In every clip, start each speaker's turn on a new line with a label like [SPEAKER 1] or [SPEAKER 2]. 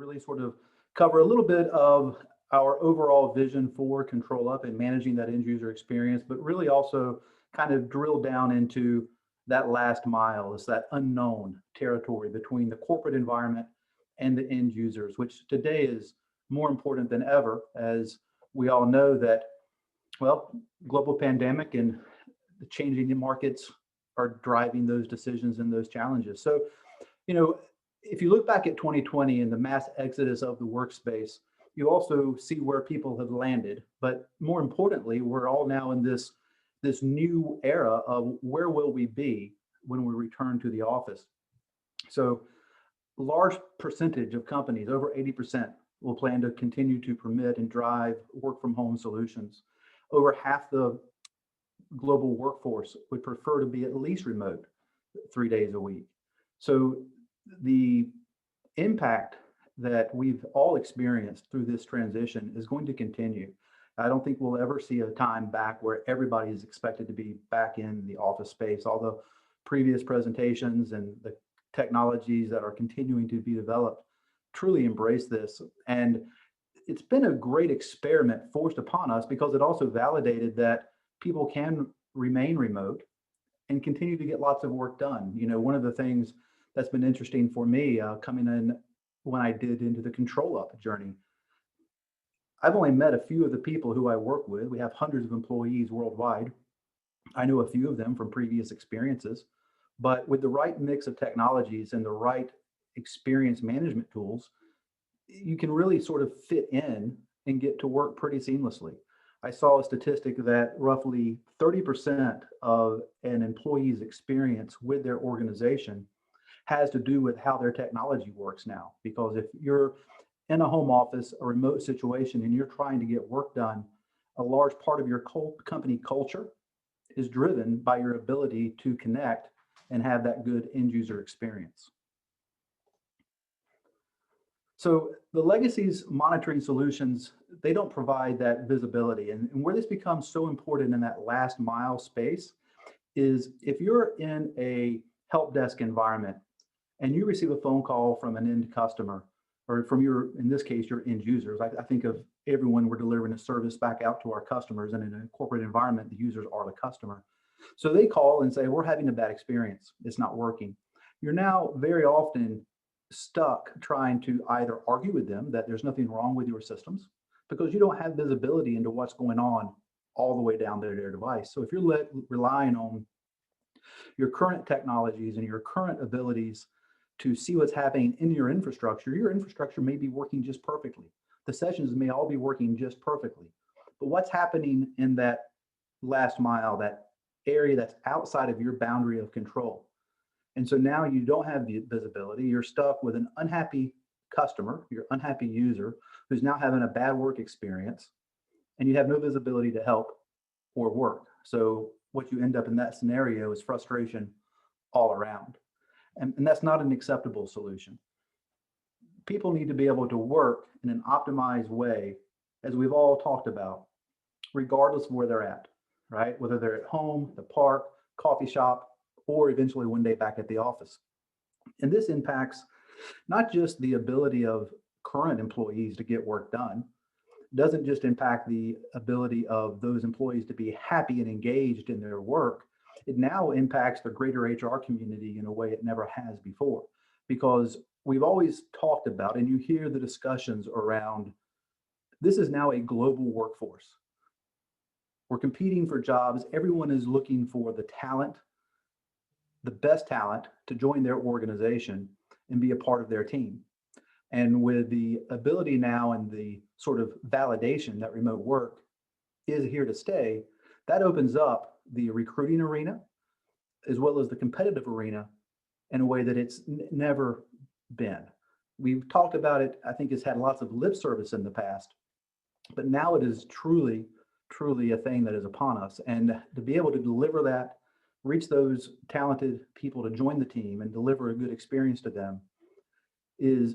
[SPEAKER 1] really sort of cover a little bit of our overall vision for Control Up and managing that end user experience, but really also kind of drill down into that last mile, is that unknown territory between the corporate environment and the end users, which today is more important than ever, as we all know that, well, global pandemic and the changing markets are driving those decisions and those challenges. So, you know, if you look back at 2020 and the mass exodus of the workspace, you also see where people have landed. But more importantly, we're all now in this new era of where will we be when we return to the office. So, large percentage of companies, over 80%, will plan to continue to permit and drive work from home solutions. Over half the global workforce would prefer to be at least remote 3 days a week. So the impact that we've all experienced through this transition is going to continue. I don't think we'll ever see a time back where everybody is expected to be back in the office space, although previous presentations and the technologies that are continuing to be developed truly embrace this. And it's been a great experiment forced upon us because it also validated that people can remain remote and continue to get lots of work done. You know, one of the things that's been interesting for me coming in when I did into the Control Up journey, I've only met a few of the people who I work with. We have hundreds of employees worldwide. I know a few of them from previous experiences, but with the right mix of technologies and the right experience management tools, you can really sort of fit in and get to work pretty seamlessly. I saw a statistic that roughly 30% of an employee's experience with their organization has to do with how their technology works now. Because if you're in a home office, a remote situation, and you're trying to get work done, a large part of your company culture is driven by your ability to connect and have that good end user experience. So the legacy's monitoring solutions, they don't provide that visibility. And where this becomes so important in that last mile space is if you're in a help desk environment and you receive a phone call from an end customer or from your, in this case, your end users. I think of everyone, we're delivering a service back out to our customers, and in a corporate environment, the users are the customer. So they call and say, we're having a bad experience. It's not working. You're now very often stuck trying to either argue with them that there's nothing wrong with your systems because you don't have visibility into what's going on all the way down to their device. So if you're relying on your current technologies and your current abilities to see what's happening in your infrastructure may be working just perfectly. The sessions may all be working just perfectly. But what's happening in that last mile, that area that's outside of your boundary of control? And so now you don't have the visibility. You're stuck with an unhappy customer, your unhappy user, who's now having a bad work experience, and you have no visibility to help or work. So what you end up in that scenario is frustration all around. And that's not an acceptable solution. People need to be able to work in an optimized way, as we've all talked about, regardless of where they're at, right? Whether they're at home, the park, coffee shop, or eventually one day back at the office. And this impacts not just the ability of current employees to get work done, doesn't just impact the ability of those employees to be happy and engaged in their work. It now impacts the greater HR community in a way it never has before, because we've always talked about, and you hear the discussions around, this is now a global workforce. We're competing for jobs. Everyone is looking for the talent, the best talent to join their organization and be a part of their team. And with the ability now and the sort of validation that remote work is here to stay, that opens up the recruiting arena as well as the competitive arena in a way that it's never been. We've talked about it, I think it's had lots of lip service in the past, but now it is truly, truly a thing that is upon us. And to be able to deliver that, reach those talented people to join the team and deliver a good experience to them is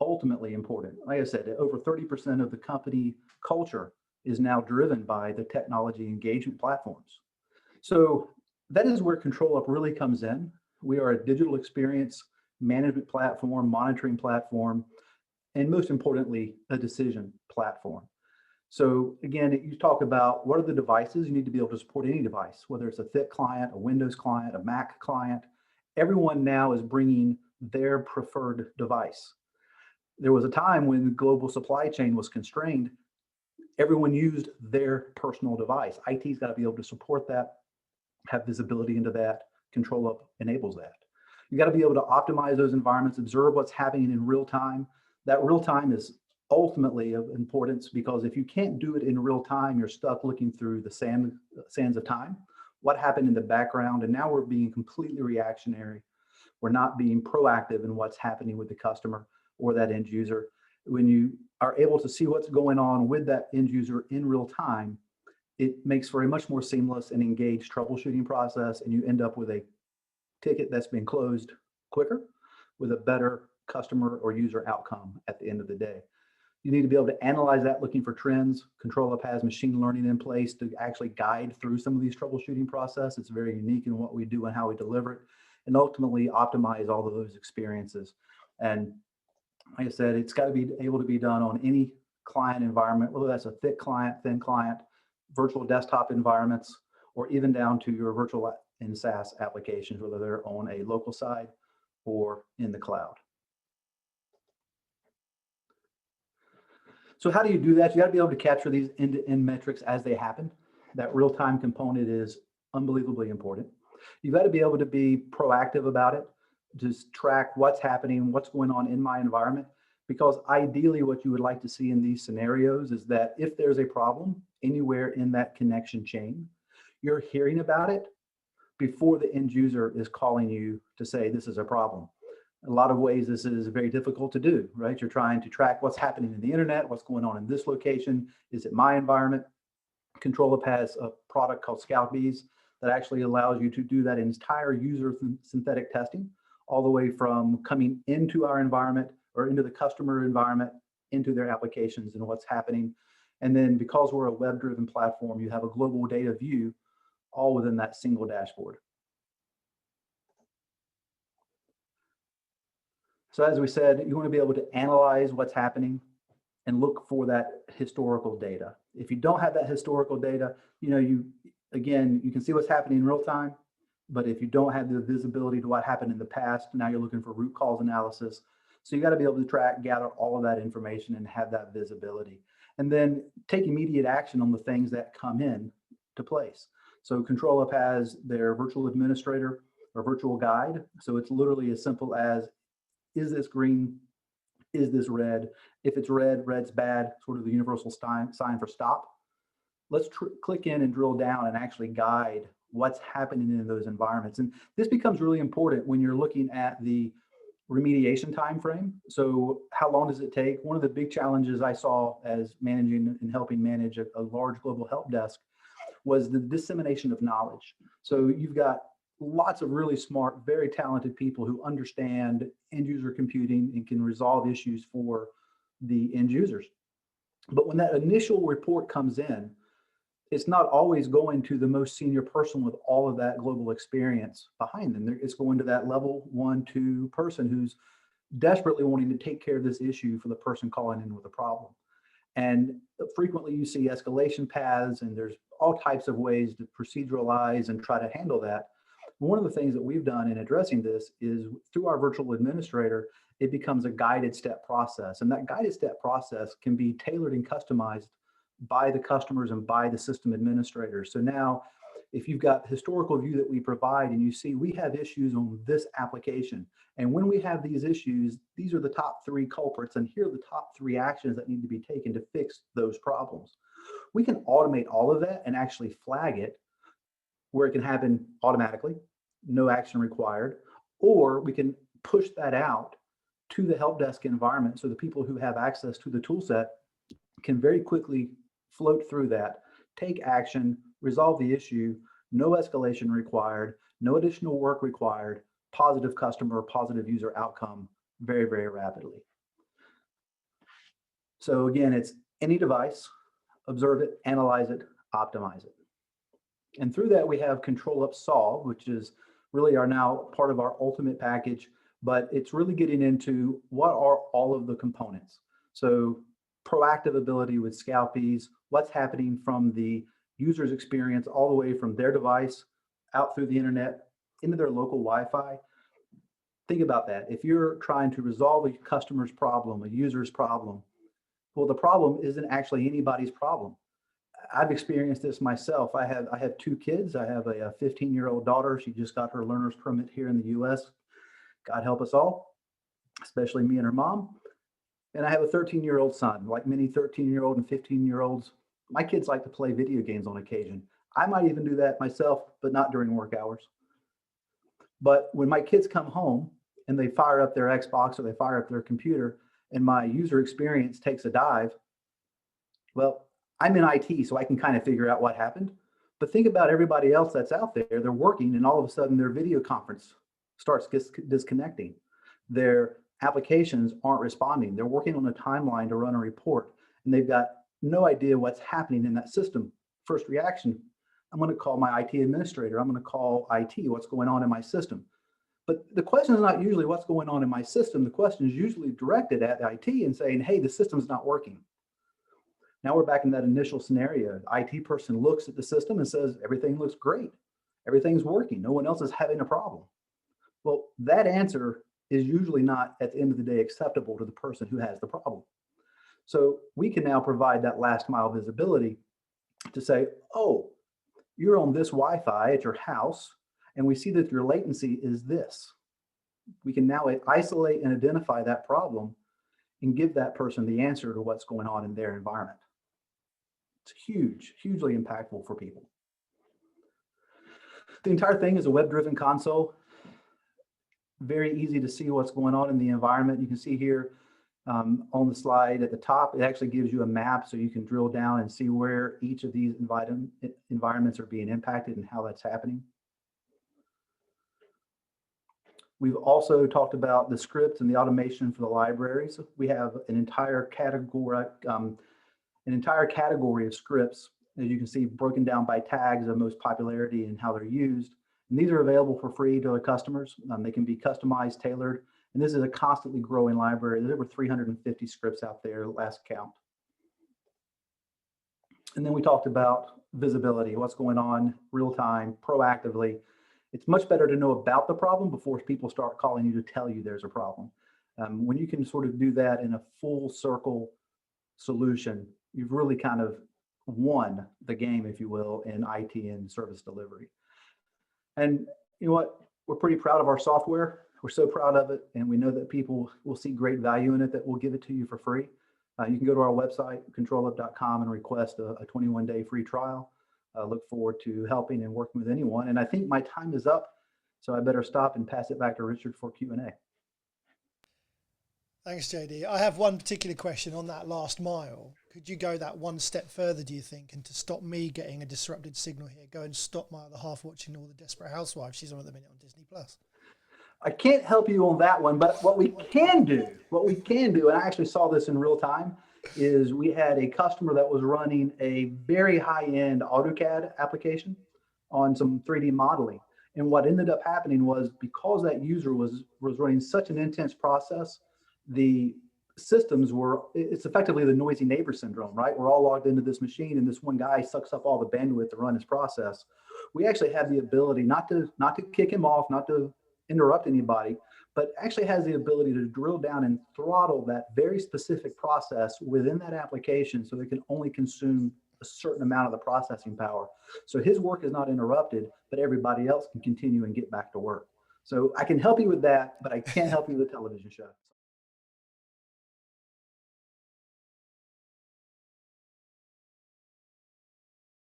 [SPEAKER 1] ultimately important. Like I said, over 30% of the company culture is now driven by the technology engagement platforms. So that is where Control Up really comes in. We are a digital experience management platform, monitoring platform, and most importantly, a decision platform. So again, you talk about what are the devices. You need to be able to support any device, whether it's a thick client, a Windows client, a Mac client. Everyone now is bringing their preferred device. There was a time when the global supply chain was constrained. Everyone used their personal device. IT's got to be able to support that, have visibility into that. Control Up enables that. You got to be able to optimize those environments, observe what's happening in real time. That real time is ultimately of importance, because if you can't do it in real time, you're stuck looking through the sands of time. What happened in the background? And now we're being completely reactionary. We're not being proactive in what's happening with the customer or that end user. When you are able to see what's going on with that end user in real time, it makes for a much more seamless and engaged troubleshooting process, and you end up with a ticket that's been closed quicker with a better customer or user outcome at the end of the day. You need to be able to analyze that, looking for trends. Control Up has machine learning in place to actually guide through some of these troubleshooting process. It's very unique in what we do and how we deliver it, and ultimately optimize all of those experiences. And like I said, it's got to be able to be done on any client environment, whether that's a thick client, thin client, virtual desktop environments, or even down to your virtual and SaaS applications, whether they're on a local side or in the cloud. So how do you do that? You got to be able to capture these end-to-end metrics as they happen. That real-time component is unbelievably important. You've got to be able to be proactive about it, just track what's happening, what's going on in my environment, because ideally what you would like to see in these scenarios is that if there's a problem anywhere in that connection chain, you're hearing about it before the end user is calling you to say this is a problem. In a lot of ways, this is very difficult to do, right? You're trying to track what's happening in the internet, what's going on in this location. Is it my environment? Control Up has a product called Scout Bees that actually allows you to do that entire user synthetic testing, all the way from coming into our environment or into the customer environment, into their applications and what's happening. And then because we're a web-driven platform, you have a global data view all within that single dashboard. So as we said, you want to be able to analyze what's happening and look for that historical data. If you don't have that historical data, you can see what's happening in real time, but if you don't have the visibility to what happened in the past, now you're looking for root cause analysis. So you got to be able to track, gather all of that information and have that visibility. And then take immediate action on the things that come in to place. So Control Up has their virtual administrator or virtual guide. So it's literally as simple as, is this green? Is this red? If it's red, red's bad, sort of the universal sign for stop. Let's click in and drill down and actually guide what's happening in those environments. And this becomes really important when you're looking at the remediation time frame. So how long does it take? One of the big challenges I saw as managing and helping manage a large global help desk was the dissemination of knowledge. So you've got lots of really smart, very talented people who understand end user computing and can resolve issues for the end users. But when that initial report comes in, it's not always going to the most senior person with all of that global experience behind them. It's going to that level 1, 2 person who's desperately wanting to take care of this issue for the person calling in with a problem. And frequently you see escalation paths, and there's all types of ways to proceduralize and try to handle that. One of the things that we've done in addressing this is through our virtual administrator, it becomes a guided step process. And that guided step process can be tailored and customized by the customers and by the system administrators. So now, if you've got historical view that we provide and you see we have issues on this application, and when we have these issues, these are the top 3 culprits, and here are the top 3 actions that need to be taken to fix those problems. We can automate all of that and actually flag it where it can happen automatically, no action required, or we can push that out to the help desk environment so the people who have access to the tool set can very quickly float through that, take action, resolve the issue, no escalation required, no additional work required, positive customer, positive user outcome very, very rapidly. So again, it's any device, observe it, analyze it, optimize it. And through that, we have Control Up Solve, which is really now part of our ultimate package, but it's really getting into what are all of the components. So proactive ability with Scalpies, what's happening from the user's experience all the way from their device out through the internet into their local Wi-Fi. Think about that. If you're trying to resolve a customer's problem, a user's problem, well, the problem isn't actually anybody's problem. I've experienced this myself. I have two kids. I have a 15-year-old daughter. She just got her learner's permit here in the US. God help us all, especially me and her mom. And I have a 13-year-old son. Like many 13-year-old and 15-year-olds, my kids like to play video games on occasion. I might even do that myself, but not during work hours. But when my kids come home and they fire up their Xbox or they fire up their computer and my user experience takes a dive, well, I'm in IT, so I can kind of figure out what happened. But think about everybody else that's out there. They're working, and all of a sudden their video conference starts disconnecting. Their applications aren't responding. They're working on a timeline to run a report, and they've got no idea what's happening in that system. First reaction, I'm going to call my IT administrator. I'm going to call IT, what's going on in my system. But the question is not usually what's going on in my system. The question is usually directed at IT and saying, hey, the system's not working. Now we're back in that initial scenario. The IT person looks at the system and says, everything looks great. Everything's working. No one else is having a problem. Well, that answer is usually not at the end of the day acceptable to the person who has the problem. So we can now provide that last mile visibility to say, oh, you're on this Wi-Fi at your house, and we see that your latency is this. We can now isolate and identify that problem and give that person the answer to what's going on in their environment. It's huge, hugely impactful for people. The entire thing is a web-driven console. Very easy to see what's going on in the environment. You can see here on the slide at the top, it actually gives you a map so you can drill down and see where each of these environments are being impacted and how that's happening. We've also talked about the scripts and the automation for the libraries. We have an entire category of scripts, as you can see, broken down by tags of most popularity and how they're used. And these are available for free to the customers. They can be customized, tailored, and this is a constantly growing library. There's over 350 scripts out there, last count. And then we talked about visibility, what's going on real time, proactively. It's much better to know about the problem before people start calling you to tell you there's a problem. When you can sort of do that in a full circle solution, you've really kind of won the game, if you will, in IT and service delivery. And you know what? We're pretty proud of our software. We're so proud of it, and we know that people will see great value in it, that we'll give it to you for free. You can go to our website, controlup.com, and request a 21-day free trial. I look forward to helping and working with anyone. And I think my time is up, so I better stop and pass it back to Richard for Q&A.
[SPEAKER 2] Thanks, JD. I have one particular question on that last mile. Could you go that one step further, do you think, and to stop me getting a disrupted signal here, go and stop my other half watching all the Desperate Housewives? She's on at the minute on Disney+.
[SPEAKER 1] I can't help you on that one, but what we can do, and I actually saw this in real time, is we had a customer that was running a very high-end AutoCAD application on some 3D modeling. And what ended up happening was, because that user was running such an intense process, the systems it's effectively the noisy neighbor syndrome, right? We're all logged into this machine and this one guy sucks up all the bandwidth to run his process. We actually have the ability not to kick him off, not to interrupt anybody, but actually has the ability to drill down and throttle that very specific process within that application so they can only consume a certain amount of the processing power. So his work is not interrupted, but everybody else can continue and get back to work. So I can help you with that, but I can't help you with the television show.